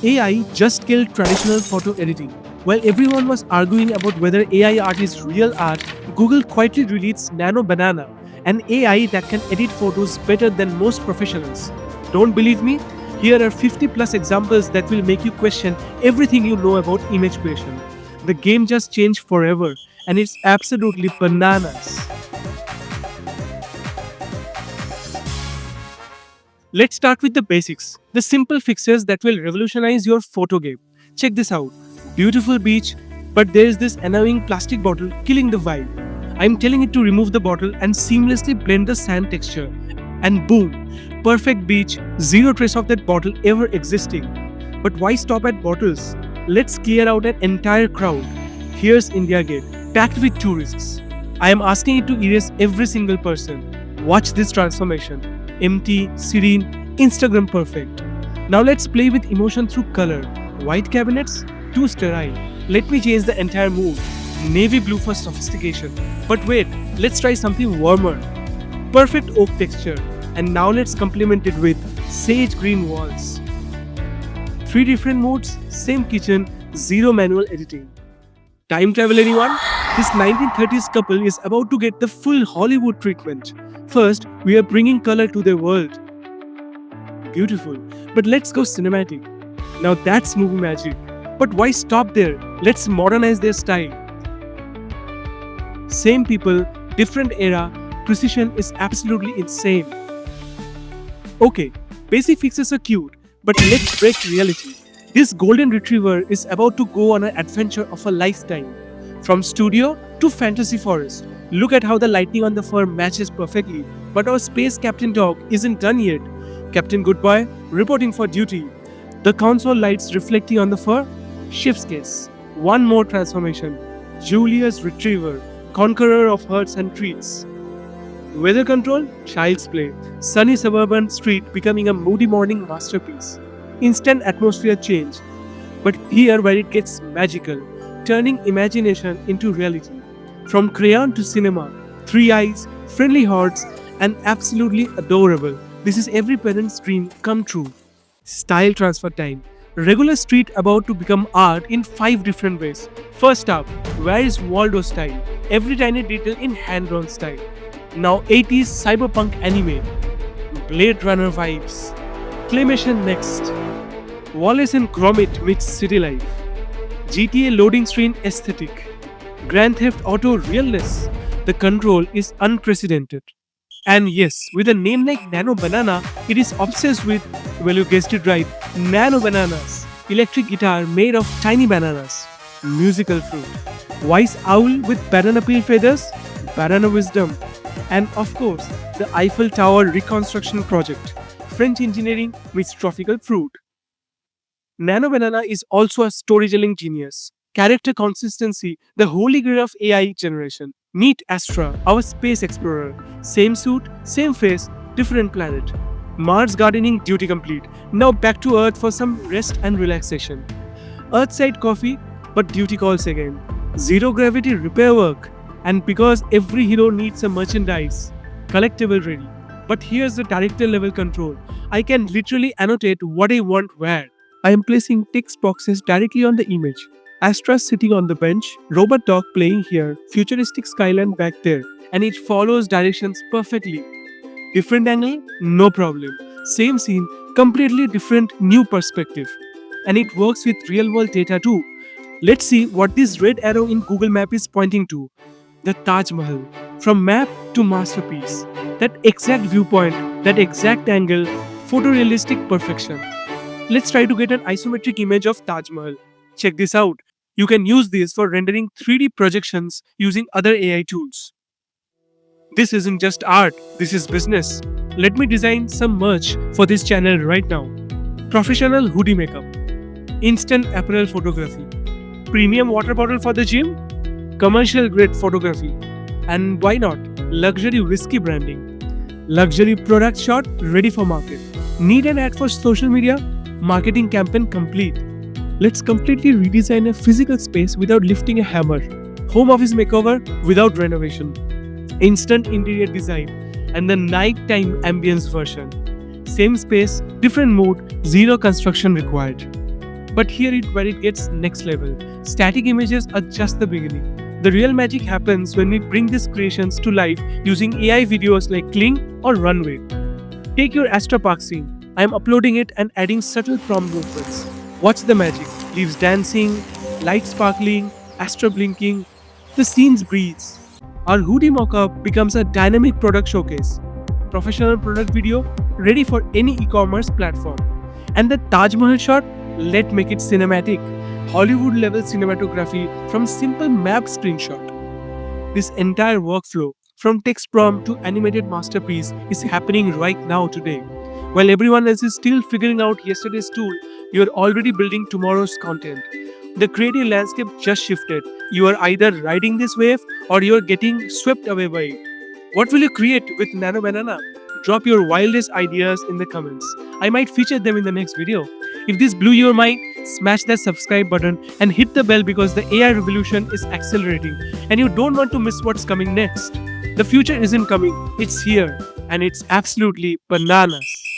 AI just killed traditional photo editing. While everyone was arguing about whether AI art is real art, Google quietly released Nano Banana, an AI that can edit photos better than most professionals. Don't believe me? Here are 50 plus examples that will make you question everything you know about image creation. The game just changed forever, and it's absolutely bananas. Let's start with the basics, the simple fixes that will revolutionize your photo game. Check this out. Beautiful beach, but there is this annoying plastic bottle killing the vibe. I'm telling it to remove the bottle and seamlessly blend the sand texture. And boom, perfect beach, zero trace of that bottle ever existing. But why stop at bottles? Let's clear out an entire crowd. Here's India Gate, packed with tourists. I am asking it to erase every single person. Watch this transformation. Empty, serene, Instagram perfect. Now let's play with emotion through color. White cabinets? Too sterile. Let me change the entire mood. Navy blue for sophistication. But wait, let's try something warmer. Perfect oak texture. And now let's complement it with sage green walls. Three different modes, same kitchen, zero manual editing. Time travel anyone? This 1930s couple is about to get the full Hollywood treatment. First, we are bringing color to their world. Beautiful. But let's go cinematic. Now that's movie magic. But why stop there? Let's modernize their style. Same people, different era, precision is absolutely insane. Okay, basic fixes are cute, but let's break reality. This golden retriever is about to go on an adventure of a lifetime. From studio to fantasy forest. Look at how the lighting on the fur matches perfectly. But our space captain dog isn't done yet. Captain Goodbye, reporting for duty. The console lights reflecting on the fur. Shifts case. One more transformation. Julia's retriever, conqueror of hearts and treats. Weather control, child's play. Sunny suburban street becoming a moody morning masterpiece. Instant atmosphere change. But here where it gets magical, turning imagination into reality. From crayon to cinema, three eyes, friendly hearts, and absolutely adorable. This is every parent's dream come true. Style transfer time. Regular street about to become art in 5 different ways. First up, where is Waldo style? Every tiny detail in hand-drawn style. Now 80s cyberpunk anime. Blade Runner vibes. Claymation next. Wallace and Gromit meets city life. GTA loading screen aesthetic. Grand Theft Auto realness. The control is unprecedented. And yes, with a name like Nano Banana, it is obsessed with, well, you guessed it right, nano bananas. Electric guitar made of tiny bananas. Musical fruit. Wise owl with banana peel feathers. Banana wisdom. And of course, the Eiffel Tower reconstruction project. French engineering meets tropical fruit. Nano Banana is also a storytelling genius. Character consistency, the holy grail of AI generation. Meet Astra, our space explorer. Same suit, same face, different planet. Mars gardening duty complete. Now back to Earth for some rest and relaxation. Earthside coffee, but duty calls again. Zero gravity repair work. And because every hero needs a merchandise, collectible ready. But here's the director level control. I can literally annotate what I want where. I am placing text boxes directly on the image. Astra sitting on the bench, robot dog playing here, futuristic skyline back there, and it follows directions perfectly. Different angle? No problem. Same scene, completely different new perspective. And it works with real world data too. Let's see what this red arrow in Google Map is pointing to. The Taj Mahal. From map to masterpiece. That exact viewpoint, that exact angle, photorealistic perfection. Let's try to get an isometric image of Taj Mahal. Check this out. You can use this for rendering 3D projections using other AI tools. This isn't just art, this is business. Let me design some merch for this channel right now. Professional hoodie makeup. Instant apparel photography. Premium water bottle for the gym. Commercial grade photography. And why not? Luxury whiskey branding. Luxury product shot ready for market. Need an ad for social media? Marketing campaign complete. Let's completely redesign a physical space without lifting a hammer. Home office makeover without renovation. Instant interior design and the nighttime ambience version. Same space, different mood, zero construction required. But here it where it gets next level. Static images are just the beginning. The real magic happens when we bring these creations to life using AI videos like Kling or Runway. Take your Astra Park scene. I am uploading it and adding subtle prompt movements. Watch the magic. Leaves dancing, light sparkling, Astra blinking. The scenes breathes. Our hoodie mockup becomes a dynamic product showcase. Professional product video ready for any e-commerce platform. And the Taj Mahal shot, let's make it cinematic. Hollywood level cinematography from simple map screenshot. This entire workflow, from text prompt to animated masterpiece, is happening right now today. While everyone else is still figuring out yesterday's tool, you are already building tomorrow's content. The creative landscape just shifted. You are either riding this wave or you are getting swept away by it. What will you create with Nano Banana? Drop your wildest ideas in the comments. I might feature them in the next video. If this blew your mind, smash that subscribe button and hit the bell because the AI revolution is accelerating and you don't want to miss what's coming next. The future isn't coming, it's here and it's absolutely bananas.